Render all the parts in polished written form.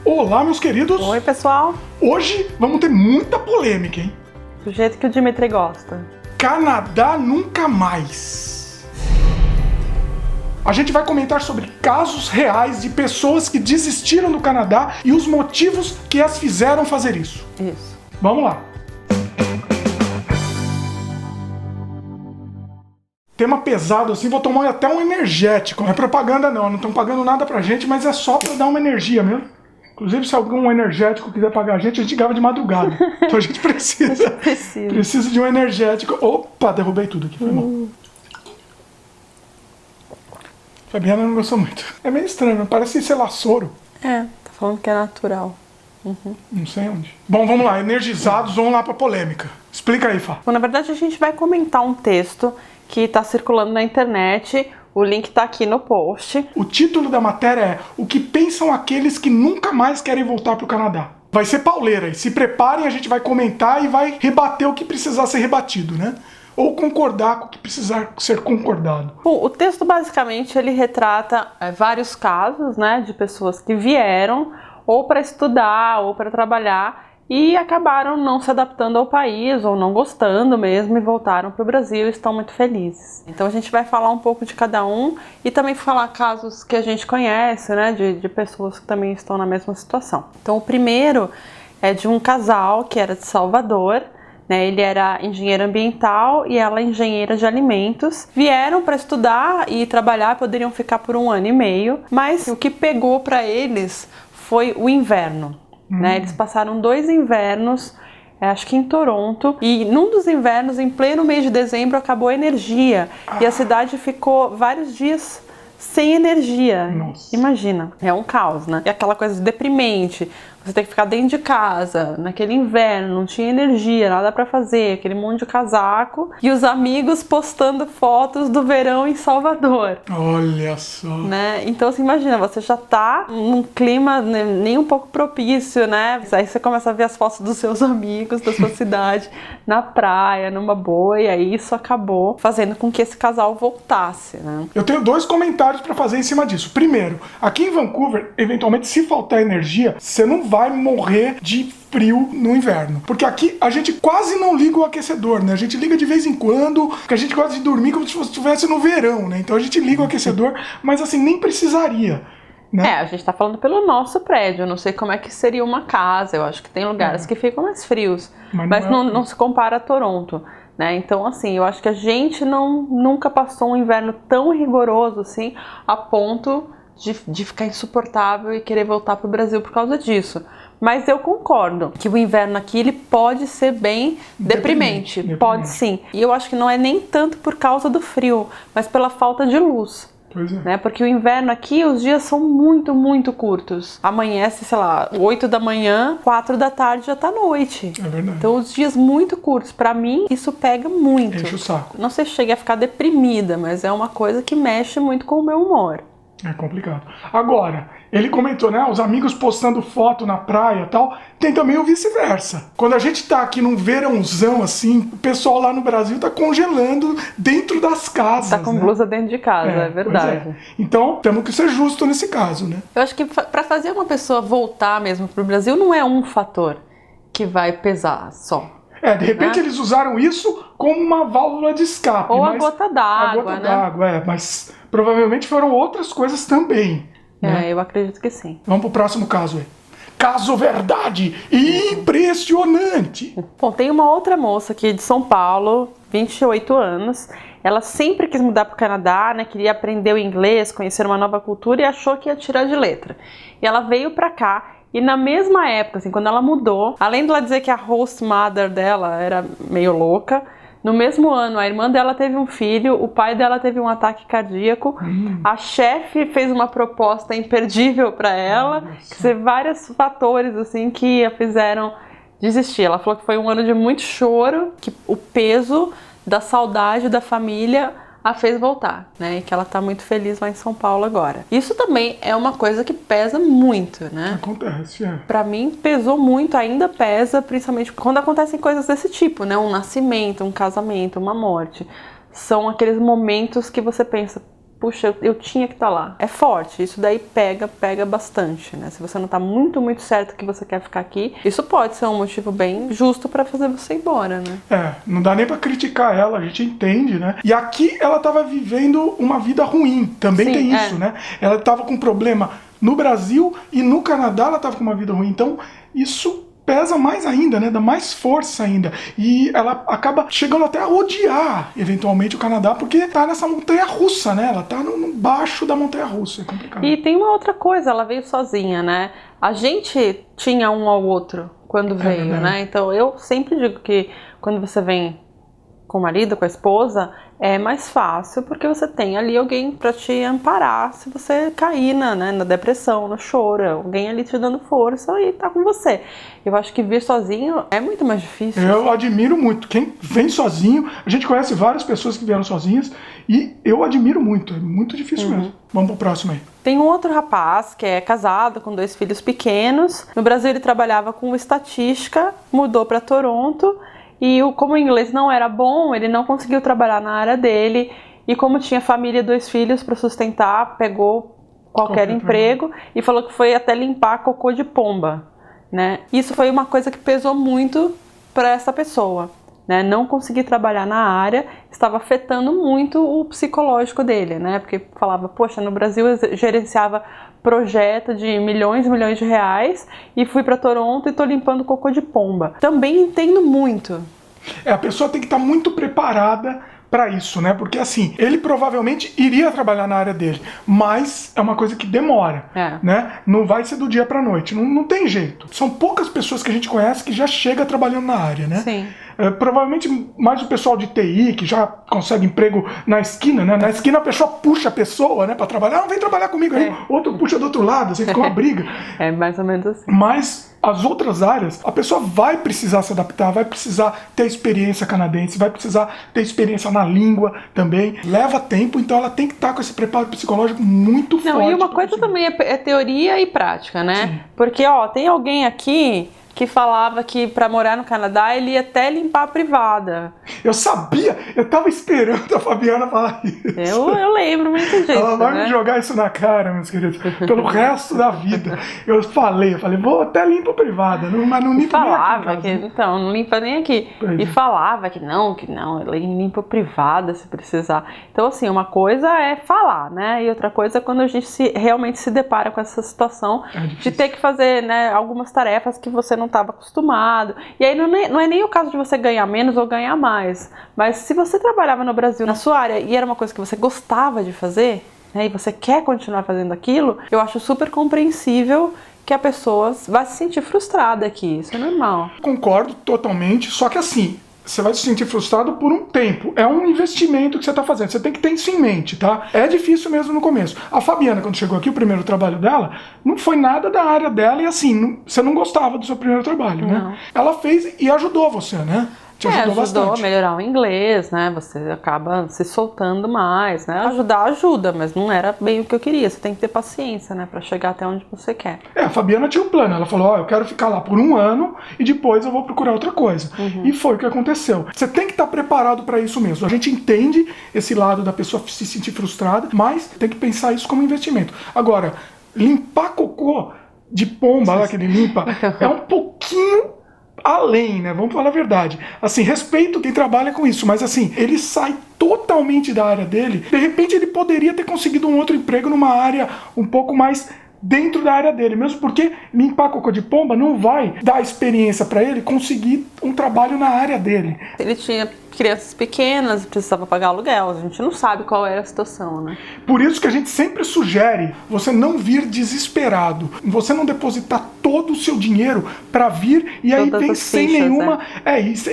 Olá, meus queridos! Oi, pessoal! Hoje vamos ter muita polêmica, hein? Do jeito que o Dimitri gosta. Canadá nunca mais. A gente vai comentar sobre casos reais de pessoas que desistiram do Canadá e os motivos que as fizeram fazer isso. Isso. Vamos lá. Tema pesado assim, vou tomar até um energético. Não é propaganda não estão pagando nada pra gente, mas é só pra dar uma energia mesmo. Inclusive, se algum energético quiser pagar a gente grava de madrugada. Então a gente precisa de um energético. Opa, derrubei tudo aqui, foi mal. Fabiana não gostou muito. É meio estranho, parece, sei lá, soro. É, tá falando que é natural. Não sei onde. Bom, vamos lá, energizados, vamos lá pra polêmica. Explica aí, Fá. Bom, na verdade, a gente vai comentar um texto que tá circulando na internet. O link tá aqui no post. O título da matéria é O que pensam aqueles que nunca mais querem voltar pro Canadá. Vai ser pauleira, e se preparem, a gente vai comentar e vai rebater o que precisar ser rebatido, né? Ou concordar com o que precisar ser concordado. Bom, o texto basicamente ele retrata vários casos, né, de pessoas que vieram ou para estudar ou para trabalhar e acabaram não se adaptando ao país ou não gostando mesmo e voltaram para o Brasil e estão muito felizes. Então a gente vai falar um pouco de cada um e também falar casos que a gente conhece, né, de pessoas que também estão na mesma situação. Então o primeiro é de um casal que era de Salvador. Ele era engenheiro ambiental e ela engenheira de alimentos. Vieram para estudar e trabalhar, poderiam ficar por 1 ano e meio, mas o que pegou para eles foi o inverno. Eles passaram 2 invernos, acho que em Toronto, e num dos invernos, em pleno mês de dezembro, acabou a energia e a cidade ficou vários dias sem energia. Nossa. Imagina, é um caos, né? E aquela coisa deprimente, você tem que ficar dentro de casa, naquele inverno, não tinha energia, nada pra fazer, aquele monte de casaco, e os amigos postando fotos do verão em Salvador. Olha só. Né? Então, assim, imagina, você já tá num clima nem um pouco propício, né? Aí você começa a ver as fotos dos seus amigos, da sua cidade, na praia, numa boa, e aí isso acabou fazendo com que esse casal voltasse, né? Eu tenho 2 comentários pra fazer em cima disso. Primeiro, aqui em Vancouver, eventualmente, se faltar energia, você não vai morrer de frio no inverno. Porque aqui a gente quase não liga o aquecedor, né? A gente liga de vez em quando, porque a gente gosta de dormir como se estivesse no verão, né? Então a gente liga o aquecedor, mas assim, nem precisaria. Né? A gente tá falando pelo nosso prédio, eu não sei como é que seria uma casa, eu acho que tem lugares que ficam mais frios, mas não se compara a Toronto, né? Então, assim, eu acho que a gente nunca passou um inverno tão rigoroso, assim, a ponto de ficar insuportável e querer voltar pro Brasil por causa disso. Mas eu concordo que o inverno aqui ele pode ser bem deprimente. Pode sim. E eu acho que não é nem tanto por causa do frio, mas pela falta de luz. Pois é. Né? Porque o inverno aqui, os dias são muito, muito curtos. Amanhece, sei lá, 8 da manhã, 4 da tarde já tá noite. É verdade. Então, os dias muito curtos. Pra mim, isso pega muito. Enche o saco. Não sei se cheguei a ficar deprimida, mas é uma coisa que mexe muito com o meu humor. É complicado. Agora, ele comentou, né? Os amigos postando foto na praia e tal. Tem também o vice-versa. Quando a gente tá aqui num verãozão assim, o pessoal lá no Brasil tá congelando dentro das casas. Tá com blusa dentro de casa, é verdade. É. Então, temos que ser justo nesse caso, né? Eu acho que pra fazer uma pessoa voltar mesmo pro Brasil, não é um fator que vai pesar só. De repente eles usaram isso como uma válvula de escape. Ou a gota d'água, né? A gota d'água, mas provavelmente foram outras coisas também. Né? Eu acredito que sim. Vamos pro próximo caso aí. Caso verdade impressionante. Bom, tem uma outra moça aqui de São Paulo, 28 anos. Ela sempre quis mudar para o Canadá, né? Queria aprender o inglês, conhecer uma nova cultura e achou que ia tirar de letra. E ela veio para cá. E na mesma época, assim, quando ela mudou, além de ela dizer que a host mother dela era meio louca, no mesmo ano a irmã dela teve um filho, o pai dela teve um ataque cardíaco, a chefe fez uma proposta imperdível para ela, vários fatores assim que a fizeram desistir. Ela falou que foi um ano de muito choro, que o peso da saudade da família a fez voltar, né? E que ela tá muito feliz lá em São Paulo agora. Isso também é uma coisa que pesa muito, né? Acontece, Pra mim, pesou muito, ainda pesa, principalmente quando acontecem coisas desse tipo, né? Um nascimento, um casamento, uma morte. São aqueles momentos que você pensa, puxa, eu tinha que estar lá. É forte, isso daí pega bastante, né? Se você não tá muito certo que você quer ficar aqui, isso pode ser um motivo bem justo pra fazer você ir embora, né? Não dá nem pra criticar ela, a gente entende, né? E aqui ela tava vivendo uma vida ruim, também Sim, tem isso, né? Ela tava com problema no Brasil e no Canadá ela tava com uma vida ruim, então isso pesa mais ainda, né? Dá mais força ainda. E ela acaba chegando até a odiar, eventualmente, o Canadá, porque tá nessa montanha-russa, né? Ela tá no baixo da montanha-russa, é complicado. E tem uma outra coisa, ela veio sozinha, né? A gente tinha um ao outro quando veio, né? Então eu sempre digo que quando você vem com o marido, com a esposa, é mais fácil porque você tem ali alguém para te amparar se você cair na depressão, no choro, alguém ali te dando força e tá com você. Eu acho que vir sozinho é muito mais difícil. Eu admiro muito. Quem vem sozinho, a gente conhece várias pessoas que vieram sozinhas e eu admiro muito, é muito difícil mesmo. Vamos pro próximo aí. Tem um outro rapaz que é casado com 2 filhos pequenos. No Brasil ele trabalhava com estatística, mudou para Toronto. E como o inglês não era bom, ele não conseguiu trabalhar na área dele. E como tinha família e 2 filhos para sustentar, pegou qualquer emprego e falou que foi até limpar cocô de pomba, né? Isso foi uma coisa que pesou muito para essa pessoa, né? Não conseguir trabalhar na área estava afetando muito o psicológico dele, né? Porque falava, poxa, no Brasil eu gerenciava projeto de milhões e milhões de reais e fui para Toronto e tô limpando cocô de pomba. Também entendo muito. A pessoa tem que estar muito preparada para isso, né? Porque assim, ele provavelmente iria trabalhar na área dele, mas é uma coisa que demora, né? Não vai ser do dia para noite, não tem jeito. São poucas pessoas que a gente conhece que já chega trabalhando na área, né? Sim. Provavelmente mais o pessoal de TI, que já consegue emprego na esquina, né? Na esquina a pessoa puxa a pessoa, né, para trabalhar. Vem trabalhar comigo aí. Outro puxa do outro lado, assim, fica uma briga. É mais ou menos assim. Mas as outras áreas, a pessoa vai precisar se adaptar, vai precisar ter experiência canadense, vai precisar ter experiência na língua também. Leva tempo, então ela tem que estar com esse preparo psicológico muito forte. E uma coisa também é teoria e prática, né? Sim. Porque, tem alguém aqui que falava que para morar no Canadá ele ia até limpar a privada. Eu sabia, eu tava esperando a Fabiana falar isso. Eu lembro muito disso. Ela vai me jogar isso na cara, meus queridos, pelo resto da vida. Eu falei, vou até limpa a privada, mas não limpa nem aqui. Então, não limpa nem aqui. Falava que não, ele limpa a privada se precisar. Então, assim, uma coisa é falar, né? E outra coisa é quando a gente realmente se depara com essa situação de ter que fazer, né, algumas tarefas que você não estava acostumado. E aí não é nem o caso de você ganhar menos ou ganhar mais. Mas se você trabalhava no Brasil, na sua área, e era uma coisa que você gostava de fazer, né, e você quer continuar fazendo aquilo, eu acho super compreensível que a pessoa vai se sentir frustrada aqui. Isso é normal. Concordo totalmente, só que assim, você vai se sentir frustrado por um tempo. É um investimento que você está fazendo. Você tem que ter isso em mente, tá? É difícil mesmo no começo. A Fabiana, quando chegou aqui, o primeiro trabalho dela, não foi nada da área dela e assim, você não gostava do seu primeiro trabalho, né? Ela fez e ajudou você, né? Te ajudou bastante. A melhorar o inglês, né? Você acaba se soltando mais, né? Ajudar ajuda, mas não era bem o que eu queria. Você tem que ter paciência, né? Pra chegar até onde você quer. A Fabiana tinha um plano. Ela falou, eu quero ficar lá por 1 ano e depois eu vou procurar outra coisa. E foi o que aconteceu. Você tem que estar preparado para isso mesmo. A gente entende esse lado da pessoa se sentir frustrada, mas tem que pensar isso como investimento. Agora, limpar cocô de pomba lá que ele limpa é um pouquinho além, né? Vamos falar a verdade. Assim, respeito quem trabalha com isso, mas assim, ele sai totalmente da área dele. De repente ele poderia ter conseguido um outro emprego numa área um pouco mais dentro da área dele, mesmo porque limpar cocô de pomba não vai dar experiência para ele conseguir um trabalho na área dele. Ele tinha crianças pequenas, precisava pagar aluguel, a gente não sabe qual era a situação, né? Por isso que a gente sempre sugere você não vir desesperado, você não depositar todo o seu dinheiro para vir e aí vem sem nenhuma...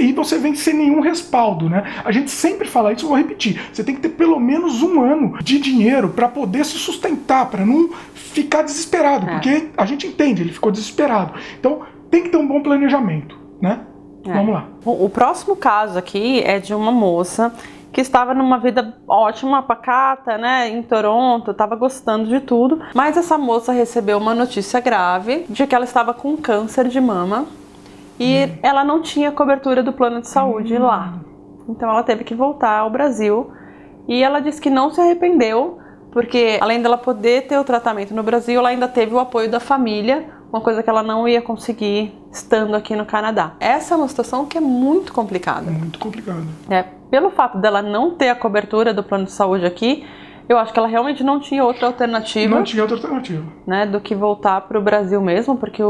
E você vem sem nenhum respaldo, né? A gente sempre fala isso, vou repetir, você tem que ter pelo menos 1 ano de dinheiro para poder se sustentar, para não ficar desesperado, porque a gente entende, ele ficou desesperado. Então tem que ter um bom planejamento, né? Vamos lá. O próximo caso aqui é de uma moça que estava numa vida ótima, pacata, né, em Toronto, estava gostando de tudo, mas essa moça recebeu uma notícia grave de que ela estava com câncer de mama e ela não tinha cobertura do plano de saúde lá. Então ela teve que voltar ao Brasil e ela disse que não se arrependeu porque além dela poder ter o tratamento no Brasil, ela ainda teve o apoio da família, uma coisa que ela não ia conseguir estando aqui no Canadá. Essa é uma situação que é muito complicada. Muito complicada. Pelo fato dela não ter a cobertura do plano de saúde aqui, eu acho que ela realmente não tinha outra alternativa. Não tinha outra alternativa. Né, do que voltar para o Brasil mesmo, porque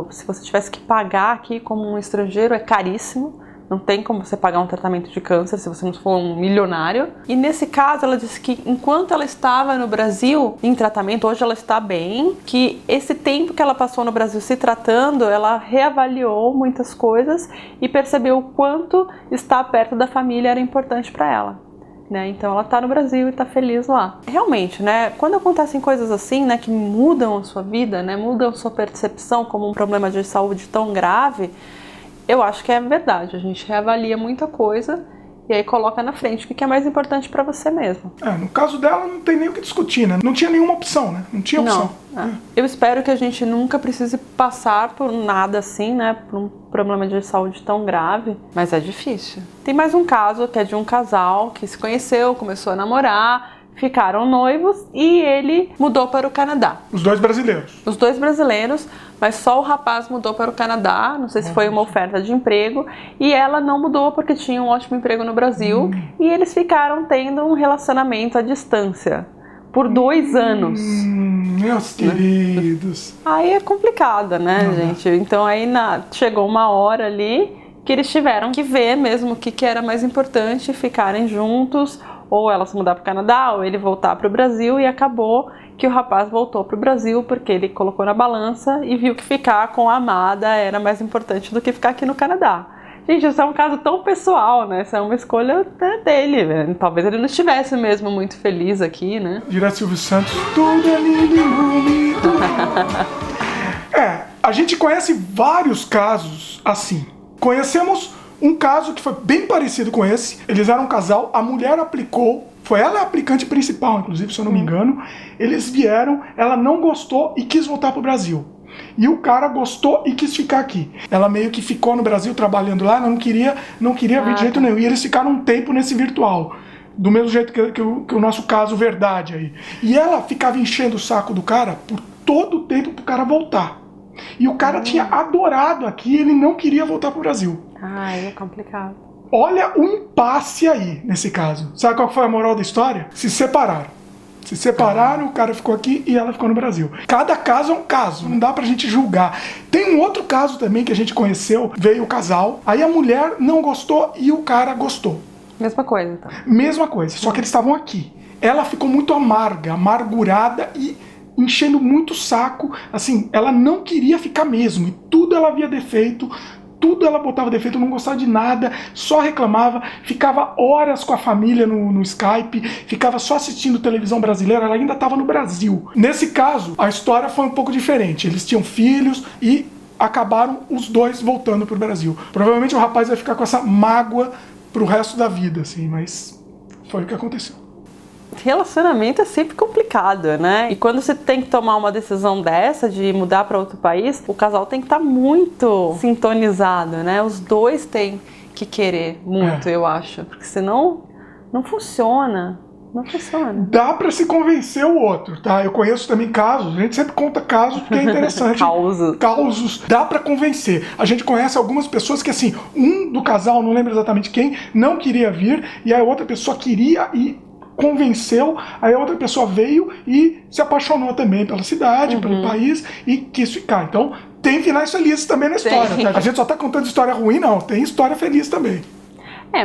se você tivesse que pagar aqui como um estrangeiro é caríssimo. Não tem como você pagar um tratamento de câncer se você não for um milionário. E nesse caso, ela disse que enquanto ela estava no Brasil em tratamento, hoje ela está bem, que esse tempo que ela passou no Brasil se tratando, ela reavaliou muitas coisas e percebeu o quanto estar perto da família era importante para ela. Né? Então ela está no Brasil e está feliz lá. Realmente, né? Quando acontecem coisas assim, né, que mudam a sua vida, né, mudam a sua percepção como um problema de saúde tão grave, eu acho que é verdade, a gente reavalia muita coisa e aí coloca na frente o que é mais importante para você mesmo. No caso dela não tem nem o que discutir, né? Não tinha nenhuma opção, né? Não tinha opção. Eu espero que a gente nunca precise passar por nada assim, né? Por um problema de saúde tão grave, mas é difícil. Tem mais um caso que é de um casal que se conheceu, começou a namorar, ficaram noivos e ele mudou para o Canadá. Os dois brasileiros. Os dois brasileiros, mas só o rapaz mudou para o Canadá, não sei se foi uma oferta de emprego, e ela não mudou porque tinha um ótimo emprego no Brasil, e eles ficaram tendo um relacionamento à distância por 2 anos. Meus queridos. Aí é complicado, né, gente? Então aí chegou uma hora ali que eles tiveram que ver mesmo o que era mais importante, ficarem juntos, ou ela se mudar para o Canadá, ou ele voltar para o Brasil, e acabou que o rapaz voltou para o Brasil porque ele colocou na balança e viu que ficar com a amada era mais importante do que ficar aqui no Canadá. Gente, isso é um caso tão pessoal, né? Isso é uma escolha dele, né? Talvez ele não estivesse mesmo muito feliz aqui, né? Dirá Silvio Santos, tudo é lindo e bonito. A gente conhece vários casos assim. Conhecemos um caso que foi bem parecido com esse. Eles eram um casal, a mulher aplicou, foi ela a aplicante principal, inclusive, se eu não me engano. Eles vieram, ela não gostou e quis voltar pro Brasil. E o cara gostou e quis ficar aqui. Ela meio que ficou no Brasil trabalhando lá, não queria vir de jeito nenhum. E eles ficaram um tempo nesse virtual. Do mesmo jeito que o nosso caso verdade aí. E ela ficava enchendo o saco do cara por todo o tempo pro cara voltar. E o cara tinha adorado aqui, ele não queria voltar pro Brasil. É complicado. Olha o impasse aí, nesse caso. Sabe qual foi a moral da história? Se separaram. Se separaram, o cara ficou aqui e ela ficou no Brasil. Cada caso é um caso, não dá pra gente julgar. Tem um outro caso também que a gente conheceu, veio o casal, aí a mulher não gostou e o cara gostou. Mesma coisa, então. Mesma coisa, só que eles estavam aqui. Ela ficou muito amarga, amargurada e enchendo muito o saco. Assim, ela não queria ficar mesmo, e tudo ela via defeito, tudo ela botava defeito, não gostava de nada, só reclamava, ficava horas com a família no Skype, ficava só assistindo televisão brasileira, ela ainda estava no Brasil. Nesse caso, a história foi um pouco diferente, eles tinham filhos e acabaram os dois voltando pro Brasil. Provavelmente o rapaz vai ficar com essa mágoa pro resto da vida, assim, mas foi o que aconteceu. Relacionamento é sempre complicado, né? E quando você tem que tomar uma decisão dessa, de mudar para outro país, o casal tem que estar muito sintonizado, né? Os dois têm que querer muito, eu acho. Porque senão não funciona. Não funciona. Dá pra se convencer o outro, tá? Eu conheço também casos, a gente sempre conta casos porque é interessante. Causos. Dá pra convencer. A gente conhece algumas pessoas que, assim, um do casal, não lembro exatamente quem, não queria vir, e a outra pessoa queria e convenceu, aí a outra pessoa veio e se apaixonou também pela cidade, pelo país e quis ficar. Então, tem finais felizes também na história, tá? A gente só tá contando história ruim, não. Tem história feliz também.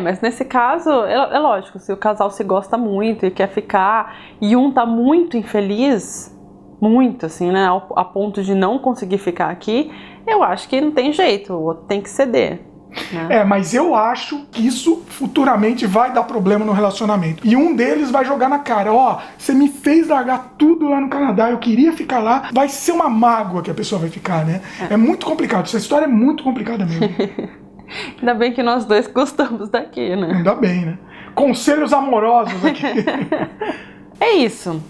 Mas nesse caso, é lógico, se o casal se gosta muito e quer ficar, e um tá muito infeliz, muito assim, né, a ponto de não conseguir ficar aqui, eu acho que não tem jeito, o outro tem que ceder. Né? Mas eu acho que isso futuramente vai dar problema no relacionamento. E um deles vai jogar na cara, você me fez largar tudo lá no Canadá, eu queria ficar lá. Vai ser uma mágoa que a pessoa vai ficar, né? É muito complicado, essa história é muito complicada mesmo. Ainda bem que nós dois gostamos daqui, né? Ainda bem, né? Conselhos amorosos aqui. É isso.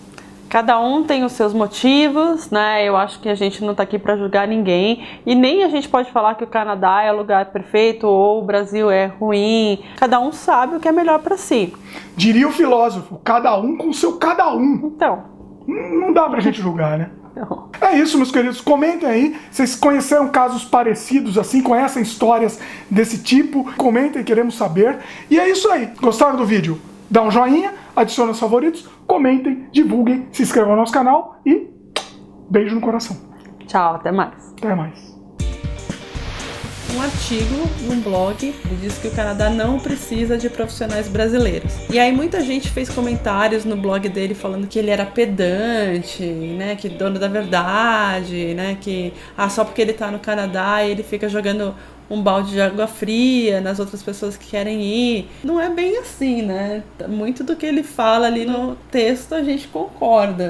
Cada um tem os seus motivos, né? Eu acho que a gente não tá aqui para julgar ninguém e nem a gente pode falar que o Canadá é o lugar perfeito ou o Brasil é ruim. Cada um sabe o que é melhor para si. Diria o filósofo, cada um com o seu cada um. Então, Não dá pra gente julgar, né? não. É isso, meus queridos. Comentem aí. Vocês conheceram casos parecidos, assim, conhecem histórias desse tipo? Comentem, queremos saber. E é isso aí. Gostaram do vídeo? Dá um joinha, adicione os favoritos, comentem, divulguem, se inscrevam no nosso canal e beijo no coração. Tchau, até mais. Até mais. Um artigo num blog, ele diz que o Canadá não precisa de profissionais brasileiros. E aí muita gente fez comentários no blog dele falando que ele era pedante, né, que dono da verdade, né, que só porque ele tá no Canadá ele fica jogando um balde de água fria nas outras pessoas que querem ir. Não é bem assim, né? Muito do que ele fala ali no texto a gente concorda.